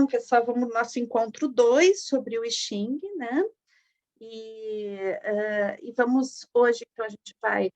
Então, pessoal, vamos no nosso encontro 2 sobre o I Ching, né? E vamos hoje, então, a gente vai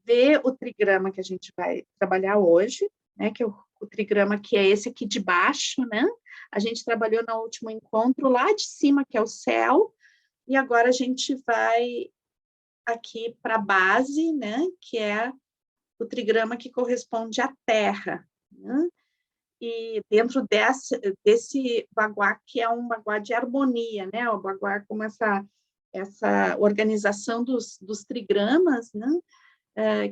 ver o trigrama que a gente vai trabalhar hoje, né? Que é o trigrama que é esse aqui de baixo, né? A gente trabalhou no último encontro lá de cima, que é o céu, e agora a gente vai aqui para a base, né? Que é o trigrama que corresponde à Terra, né? E dentro desse baguá, que é um baguá de harmonia, né? O baguá como essa organização dos trigramas, né?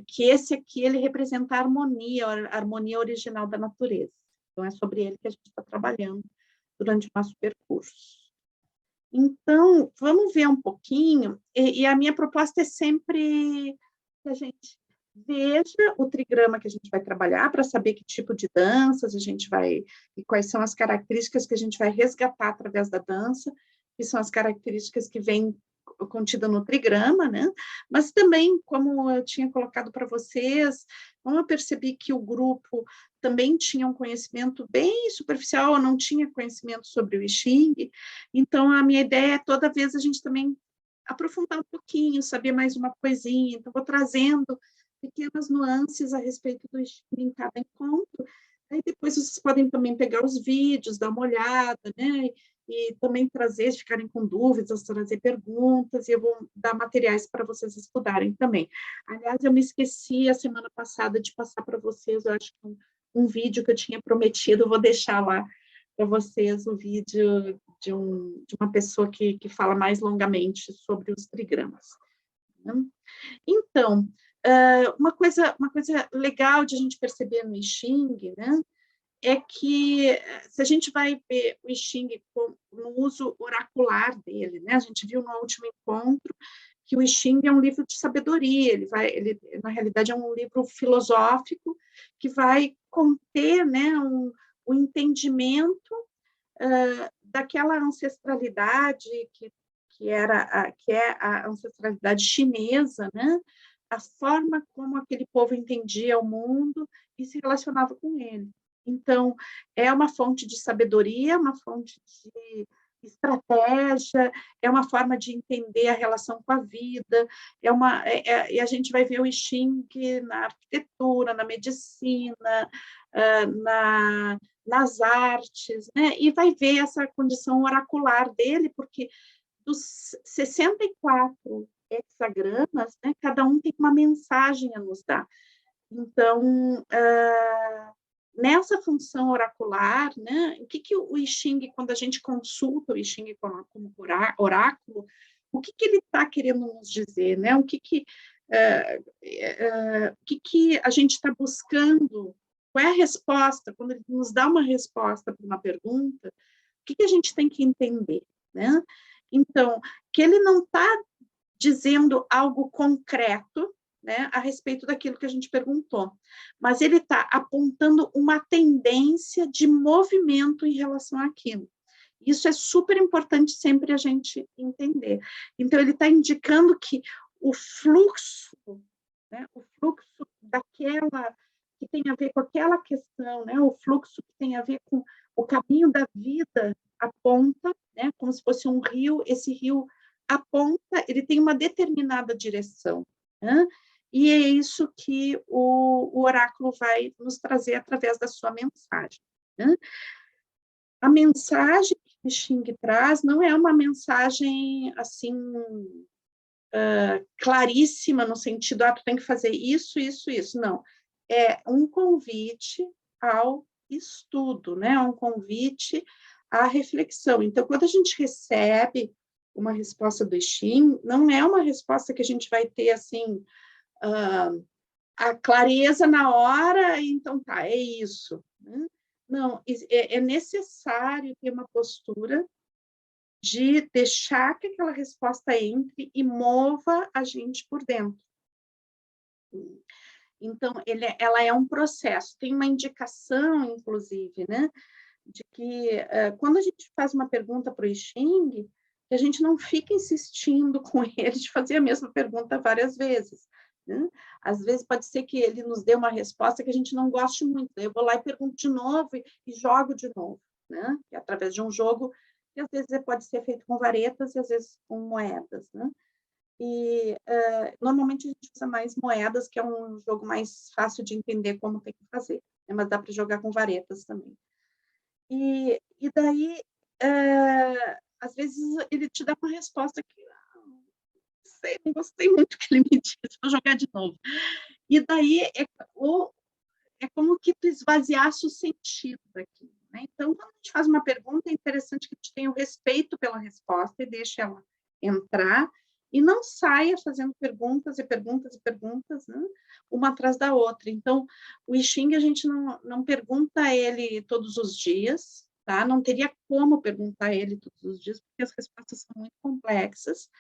Que esse aqui, ele representa a harmonia original da natureza. Então, é sobre ele que a gente está trabalhando durante o nosso percurso. Então, vamos ver um pouquinho, e a minha proposta é sempre que a gente veja o trigrama que a gente vai trabalhar para saber que tipo de danças a gente vai, e quais são as características que a gente vai resgatar através da dança, que são as características que vêm contida no trigrama, né? Mas também, como eu tinha colocado para vocês, como eu percebi que o grupo também tinha um conhecimento bem superficial, não tinha conhecimento sobre o I Ching, então a minha ideia é toda vez a gente também aprofundar um pouquinho, saber mais uma coisinha, então vou trazendo pequenas nuances a respeito do I Ching em cada encontro, aí depois vocês podem também pegar os vídeos, dar uma olhada, né? E também trazer, se ficarem com dúvidas, trazer perguntas, e eu vou dar materiais para vocês estudarem também. Aliás, eu me esqueci a semana passada de passar para vocês, eu acho que um vídeo que eu tinha prometido, eu vou deixar lá para vocês o vídeo de uma pessoa que fala mais longamente sobre os trigramas. Então, uma coisa legal de a gente perceber no I Ching, né, é que, se a gente vai ver o I Ching no uso oracular dele, né? A gente viu no último encontro que o I Ching é um livro de sabedoria, ele na realidade é um livro filosófico que vai conter, né, o entendimento daquela ancestralidade que é a ancestralidade chinesa, né? A forma como aquele povo entendia o mundo e se relacionava com ele. Então, é uma fonte de sabedoria, uma fonte de estratégia, é uma forma de entender a relação com a vida, e a gente vai ver o I Ching na arquitetura, na medicina, nas artes, né? E vai ver essa condição oracular dele, porque dos 64 hexagramas, né, cada um tem uma mensagem a nos dar. Então, nessa função oracular, né, o que o I Ching, quando a gente consulta o I Ching como oráculo, o que ele está querendo nos dizer, né? O que a gente está buscando? Qual é a resposta? Quando ele nos dá uma resposta para uma pergunta, o que a gente tem que entender, né? Então, que ele não está dizendo algo concreto, né, a respeito daquilo que a gente perguntou, mas ele está apontando uma tendência de movimento em relação àquilo. Isso é super importante sempre a gente entender. Então, ele está indicando que o fluxo, né, o fluxo daquela que tem a ver com aquela questão, né, o fluxo que tem a ver com o caminho da vida aponta, né, como se fosse um rio, esse rio aponta, ele tem uma determinada direção, né? E é isso que o oráculo vai nos trazer através da sua mensagem, né? A mensagem que o Xing traz não é uma mensagem, assim, claríssima, no sentido, tu tem que fazer isso, isso, isso. Não. É um convite ao estudo, né? Um convite à reflexão. Então, quando a gente recebe uma resposta do I Ching, não é uma resposta que a gente vai ter, assim, a clareza na hora, então tá, é isso, né? Não, é necessário ter uma postura de deixar que aquela resposta entre e mova a gente por dentro. Então, ela é um processo, tem uma indicação, inclusive, né, de que quando a gente faz uma pergunta para o I Ching, que a gente não fica insistindo com ele de fazer a mesma pergunta várias vezes, né? Às vezes pode ser que ele nos dê uma resposta que a gente não goste muito, eu vou lá e pergunto de novo e jogo de novo, né? Que é através de um jogo, que às vezes pode ser feito com varetas e às vezes com moedas, né? E normalmente a gente usa mais moedas, que é um jogo mais fácil de entender como tem que fazer, né? Mas dá para jogar com varetas também. E daí, às vezes, ele te dá uma resposta que não sei, não gostei muito que ele me disse, vou jogar de novo. E daí é como que tu esvaziasse o sentido daquilo, né? Então, quando a gente faz uma pergunta, é interessante que a gente tenha o respeito pela resposta e deixe ela entrar, e não saia fazendo perguntas e perguntas e perguntas, né? Uma atrás da outra. Então, o I Ching a gente não pergunta a ele todos os dias, tá? Não teria como perguntar a ele todos os dias, porque as respostas são muito complexas,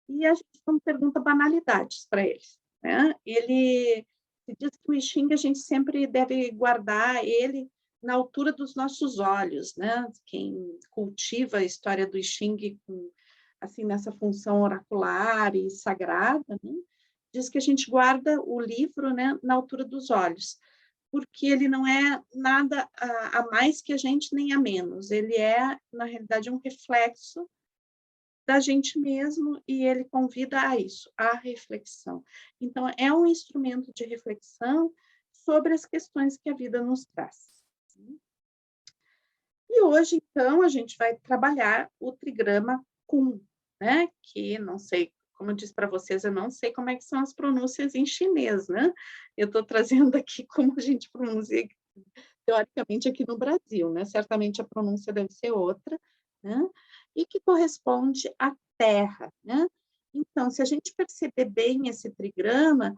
e a gente não pergunta banalidades para eles, né? Ele se diz que o I Ching a gente sempre deve guardar ele na altura dos nossos olhos, né? Quem cultiva a história do I Ching com, assim, nessa função oracular e sagrada, né? Diz que a gente guarda o livro, né, na altura dos olhos, porque ele não é nada a mais que a gente, nem a menos. Ele é, na realidade, um reflexo da gente mesmo, e ele convida a isso, à reflexão. Então, é um instrumento de reflexão sobre as questões que a vida nos traz. E hoje, então, a gente vai trabalhar o trigrama Kun, né? Que não sei, como eu disse para vocês, eu não sei como é que são as pronúncias em chinês, né? Eu estou trazendo aqui como a gente pronuncia teoricamente aqui no Brasil, né? Certamente a pronúncia deve ser outra, né? E que corresponde à terra, né? Então, se a gente perceber bem esse trigrama,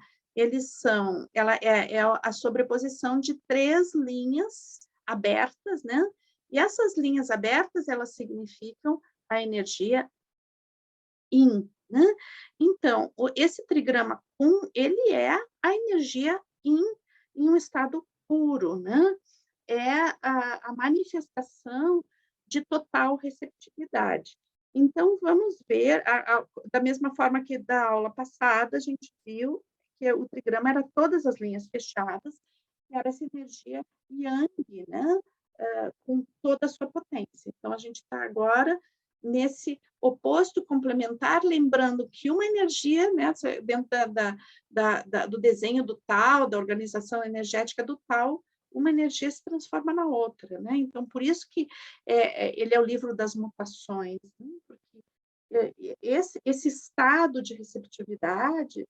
ela é a sobreposição de 3 linhas abertas, né? E essas linhas abertas, elas significam a energia Yin, né? Então, esse trigrama Kun, ele é a energia Yin em um estado puro, né? É a manifestação de total receptividade. Então, vamos ver, da mesma forma que da aula passada, a gente viu que o trigrama era todas as linhas fechadas, era essa energia Yang, né? Com toda a sua potência. Então, a gente está agora nesse oposto complementar, lembrando que uma energia, né, dentro do desenho do Tao, da organização energética do Tao, uma energia se transforma na outra, né? Então, por isso que ele é o livro das mutações, né? Porque esse estado de receptividade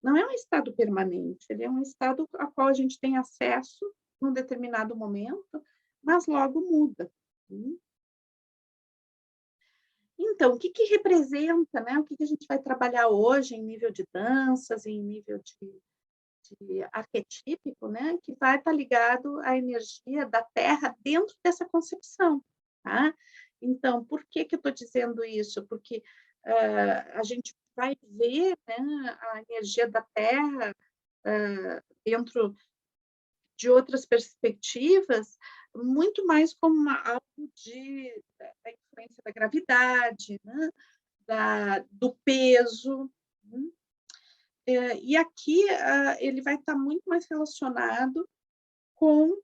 não é um estado permanente, ele é um estado a qual a gente tem acesso num determinado momento, mas logo muda. Então, o que representa, né? O que a gente vai trabalhar hoje em nível de danças, em nível de arquetípico, né? Que vai estar ligado à energia da Terra dentro dessa concepção, tá? Então, por que eu estou dizendo isso? Porque a gente vai ver, né, a energia da Terra dentro de outras perspectivas, muito mais como algo da influência da gravidade, né? Do peso. Né? E aqui ele vai estar muito mais relacionado com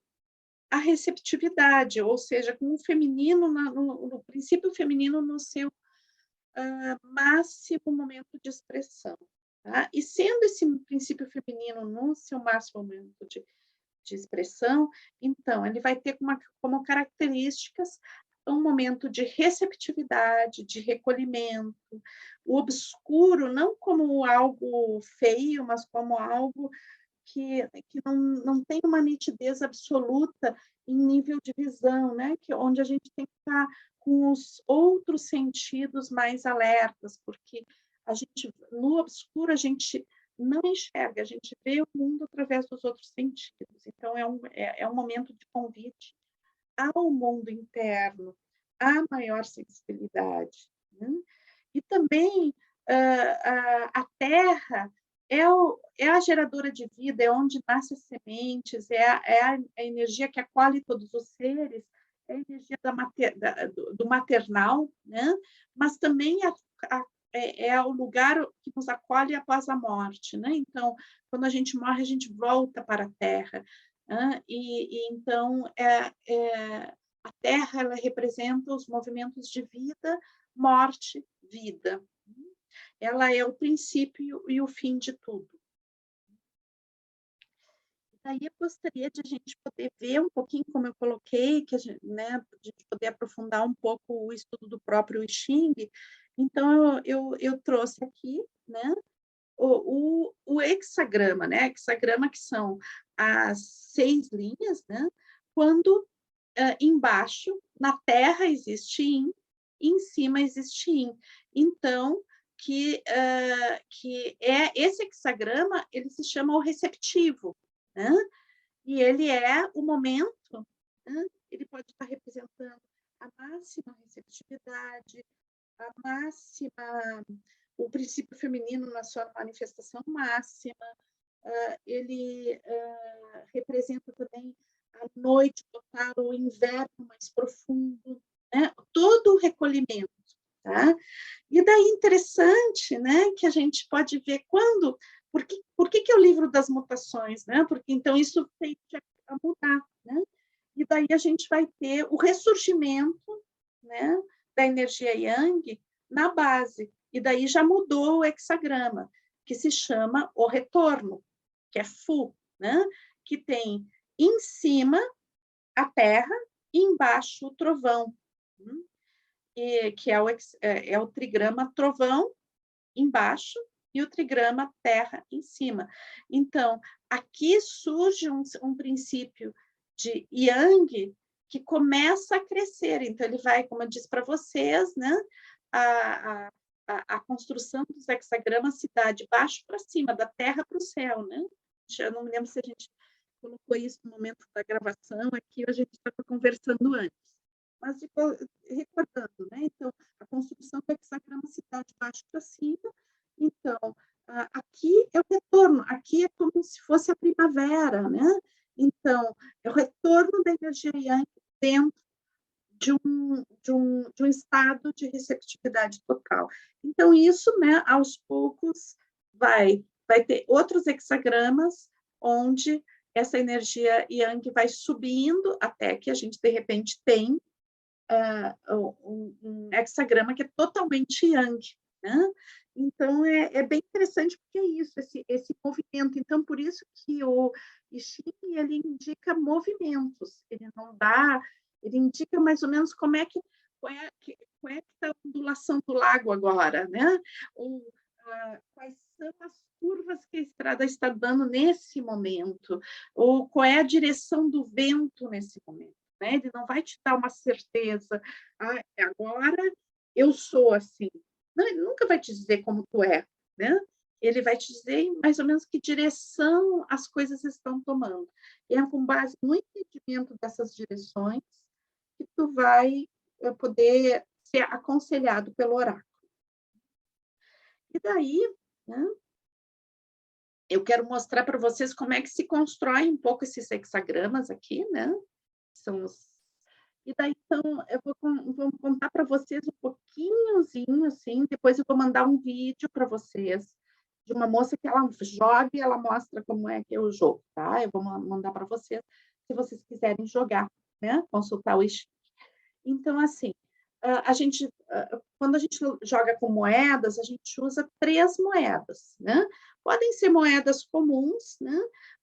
a receptividade, ou seja, com o feminino, no princípio feminino no seu máximo momento de expressão. Tá? E sendo esse princípio feminino no seu máximo momento de expressão, então, ele vai ter como características um momento de receptividade, de recolhimento, o obscuro, não como algo feio, mas como algo que não tem uma nitidez absoluta em nível de visão, né? Onde a gente tem que estar com os outros sentidos mais alertas, porque no obscuro, a gente não enxerga, a gente vê o mundo através dos outros sentidos. Então, é um momento de convite ao mundo interno, à maior sensibilidade. Né? E também a Terra é a geradora de vida, é onde nascem as sementes, é a energia que acolhe todos os seres, é a energia do maternal, né? Mas também é o lugar que nos acolhe após a morte, né? Então, quando a gente morre, a gente volta para a Terra, né? E então A Terra, ela representa os movimentos de vida, morte, vida. Ela é o princípio e o fim de tudo. Daí eu gostaria de a gente poder ver um pouquinho, como eu coloquei, que a gente, né, de poder aprofundar um pouco o estudo do próprio I Ching. Então, eu trouxe aqui, né, o hexagrama, né? Hexagrama, que são as 6 linhas, né? Quando embaixo, na Terra, existe Yin, e em cima existe Yin. Então, que esse hexagrama, ele se chama o receptivo, né? E ele é o momento, né? Ele pode estar representando a máxima receptividade, a máxima, o princípio feminino na sua manifestação máxima, ele representa também a noite total, o inverno mais profundo, né? Todo o recolhimento. Tá? E daí interessante, né, que a gente pode ver quando, por que é o livro das mutações, né? Porque então isso tende a mudar, né? E daí a gente vai ter o ressurgimento, né, da energia Yang na base, e daí já mudou o hexagrama, que se chama o retorno, que é Fu, né? Que tem em cima a terra e embaixo o trovão, que é o trigrama trovão embaixo e o trigrama terra em cima. Então, aqui surge um princípio de Yang que começa a crescer. Então, ele vai, como eu disse para vocês, né, a construção dos hexagramas se dá de baixo para cima, da terra para o céu. Né? Eu não me lembro se a gente colocou isso no momento da gravação, aqui a gente estava conversando antes. Mas, recordando, né? Então, a construção do hexagrama se dá de baixo para cima. Então, aqui é o retorno, aqui é como se fosse a primavera, né? Então, é o retorno da energia Yang dentro de um estado de receptividade total. Então, isso, né, aos poucos, vai ter outros hexagramas onde essa energia Yang vai subindo até que a gente, de repente, tem um hexagrama que é totalmente Yang, né? Então, é bem interessante porque é isso, esse movimento. Então, por isso que o I Ching, ele indica movimentos, ele não dá, ele indica mais ou menos qual é que está a ondulação do lago agora, né? Ou, quais são as curvas que a estrada está dando nesse momento, ou qual é a direção do vento nesse momento. Né? Ele não vai te dar uma certeza, agora eu sou assim. Não, ele nunca vai te dizer como tu é, né? Ele vai te dizer mais ou menos que direção as coisas estão tomando. E é com base no entendimento dessas direções que tu vai poder ser aconselhado pelo oráculo. E daí, né, eu quero mostrar para vocês como é que se constrói um pouco esses hexagramas aqui, né? São os... E daí, então, eu vou contar para vocês um pouquinhozinho, assim, depois eu vou mandar um vídeo para vocês, de uma moça que ela joga e ela mostra como é que é o jogo, tá? Eu vou mandar para vocês, se vocês quiserem jogar, né? Consultar o I Ching. Então, assim, quando a gente joga com moedas, a gente usa 3 moedas, né? Podem ser moedas comuns, né?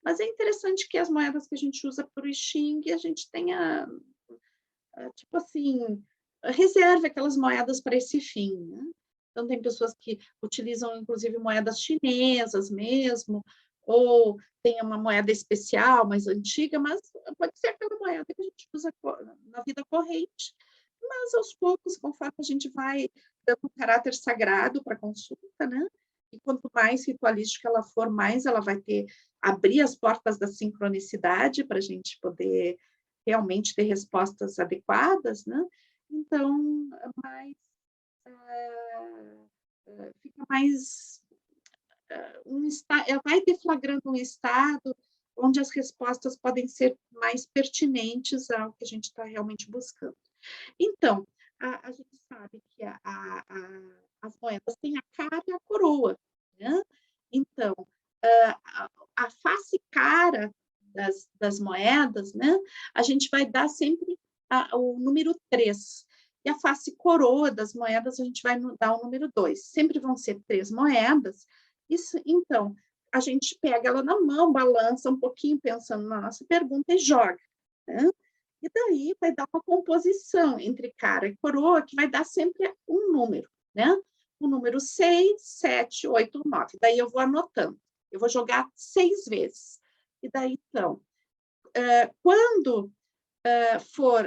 Mas é interessante que as moedas que a gente usa para o I Ching, a gente tenha, tipo assim, reserve aquelas moedas para esse fim, né? Então, tem pessoas que utilizam, inclusive, moedas chinesas mesmo, ou tem uma moeda especial, mais antiga, mas pode ser aquela moeda que a gente usa na vida corrente, mas aos poucos, conforme a gente vai dando um caráter sagrado para a consulta, né? E quanto mais ritualística ela for, mais ela vai abrir as portas da sincronicidade para a gente poder realmente ter respostas adequadas, né? Então, fica mais vai deflagrando um estado onde as respostas podem ser mais pertinentes ao que a gente está realmente buscando. Então, a gente sabe que as moedas têm a cara e a coroa, né? Então, a face cara das moedas, né? A gente vai dar sempre o número 3. E a face coroa das moedas, a gente vai dar o número 2. Sempre vão ser 3 moedas. Isso, então, a gente pega ela na mão, balança um pouquinho, pensando na nossa pergunta e joga, né? E daí vai dar uma composição entre cara e coroa, que vai dar sempre um número, né? O número 6, 7, 8, 9. Daí eu vou anotando. Eu vou jogar 6 vezes. E daí, então, quando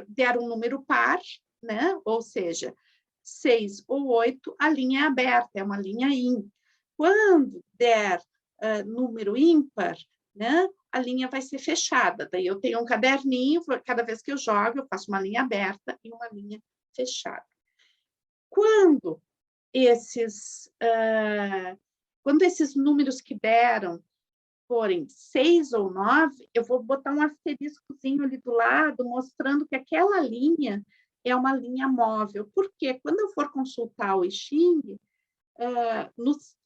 der um número par, né? Ou seja, 6 ou 8, a linha é aberta, é uma linha ímpar. Quando der número ímpar, né? A linha vai ser fechada. Daí eu tenho um caderninho, cada vez que eu jogo, eu faço uma linha aberta e uma linha fechada. Quando esses números que deram forem 6 ou 9, eu vou botar um asteriscozinho ali do lado, mostrando que aquela linha é uma linha móvel. Porque quando eu for consultar o I Ching,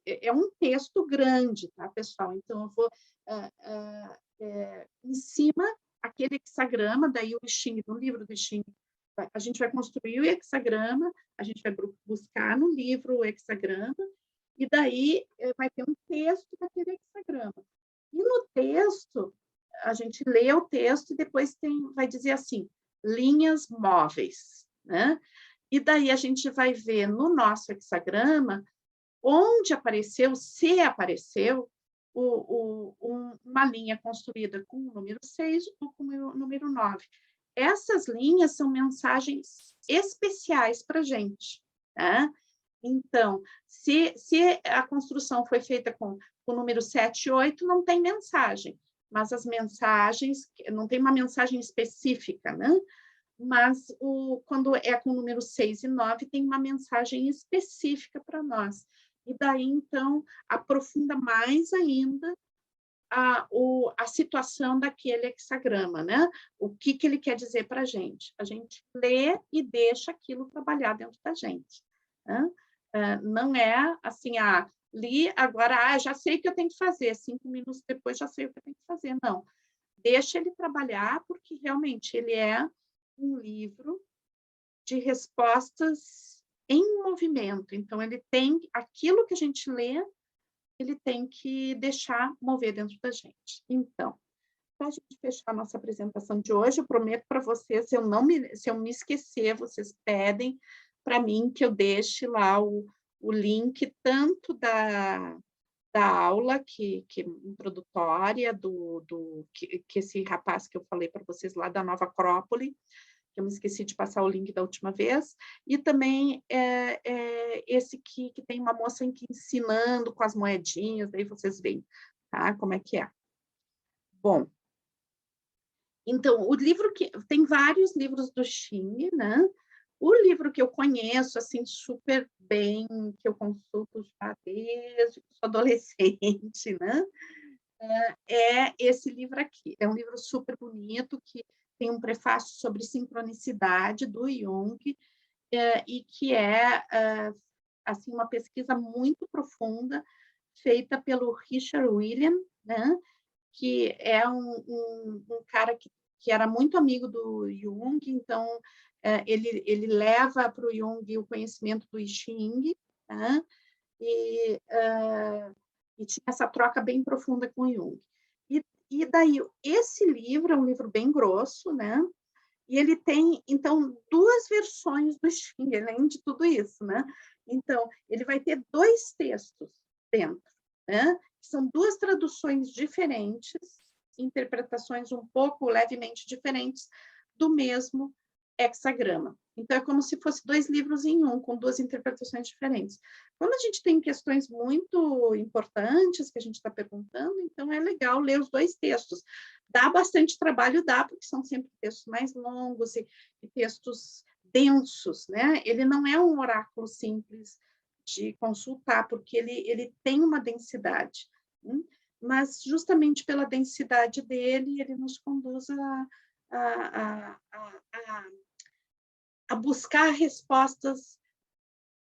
é um texto grande, tá, pessoal? Então, eu vou em cima, aquele hexagrama, daí o I Ching, no livro do I Ching, a gente vai construir o hexagrama, a gente vai buscar no livro o hexagrama, e daí vai ter um texto daquele hexagrama. E no texto, a gente lê o texto e depois vai dizer assim, linhas móveis, né? E daí a gente vai ver no nosso hexagrama onde apareceu, se apareceu, uma linha construída com o número 6 ou com o número 9. Essas linhas são mensagens especiais para a gente, né? Então, se a construção foi feita com o número 7 e 8, não tem mensagem, mas as mensagens, não tem uma mensagem específica, né? Mas quando é com o número 6 e 9, tem uma mensagem específica para nós. E daí, então, aprofunda mais ainda a situação daquele hexagrama, né? O que ele quer dizer para a gente? A gente lê e deixa aquilo trabalhar dentro da gente, né? Não é assim, li, agora já sei o que eu tenho que fazer, 5 minutos depois já sei o que eu tenho que fazer. Não, deixa ele trabalhar, porque realmente ele é um livro de respostas em movimento. Então, ele tem aquilo que a gente lê, ele tem que deixar mover dentro da gente. Então, para a gente fechar a nossa apresentação de hoje, eu prometo para vocês, se eu me esquecer, vocês pedem para mim que eu deixe lá o link tanto da aula introdutória que esse rapaz que eu falei para vocês lá da Nova Acrópole, que eu me esqueci de passar o link da última vez, e também esse que tem uma moça aqui ensinando com as moedinhas, daí vocês veem, tá? Como é que é. Bom, então, o livro tem vários livros do Xing, né? O livro que eu conheço, assim, super bem, que eu consulto já desde que sou adolescente, né? É esse livro aqui. É um livro super bonito, que tem um prefácio sobre sincronicidade do Jung, e que assim, uma pesquisa muito profunda, feita pelo Richard William, né? Que é um cara que era muito amigo do Jung, então ele leva para o Jung o conhecimento do I Ching, né? E tinha essa troca bem profunda com o Jung. E daí, esse livro é um livro bem grosso, né? E ele tem, então, 2 versões do Xing, além de tudo isso, né? Então, ele vai ter 2 textos dentro, né? São 2 traduções diferentes, interpretações um pouco levemente diferentes do mesmo hexagrama. Então, é como se fosse 2 livros em um, com 2 interpretações diferentes. Quando a gente tem questões muito importantes que a gente está perguntando, então é legal ler os 2 textos. Dá bastante trabalho, dá, porque são sempre textos mais longos e textos densos, né? Ele não é um oráculo simples de consultar, porque ele tem uma densidade, né? Mas justamente pela densidade dele, ele nos conduz a buscar respostas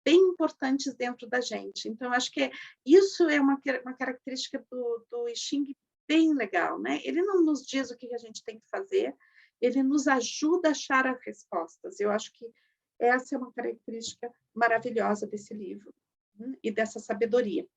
bem importantes dentro da gente. Então, acho que isso é uma característica do I Ching bem legal, né? Ele não nos diz o que a gente tem que fazer, ele nos ajuda a achar as respostas. Eu acho que essa é uma característica maravilhosa desse livro, e dessa sabedoria.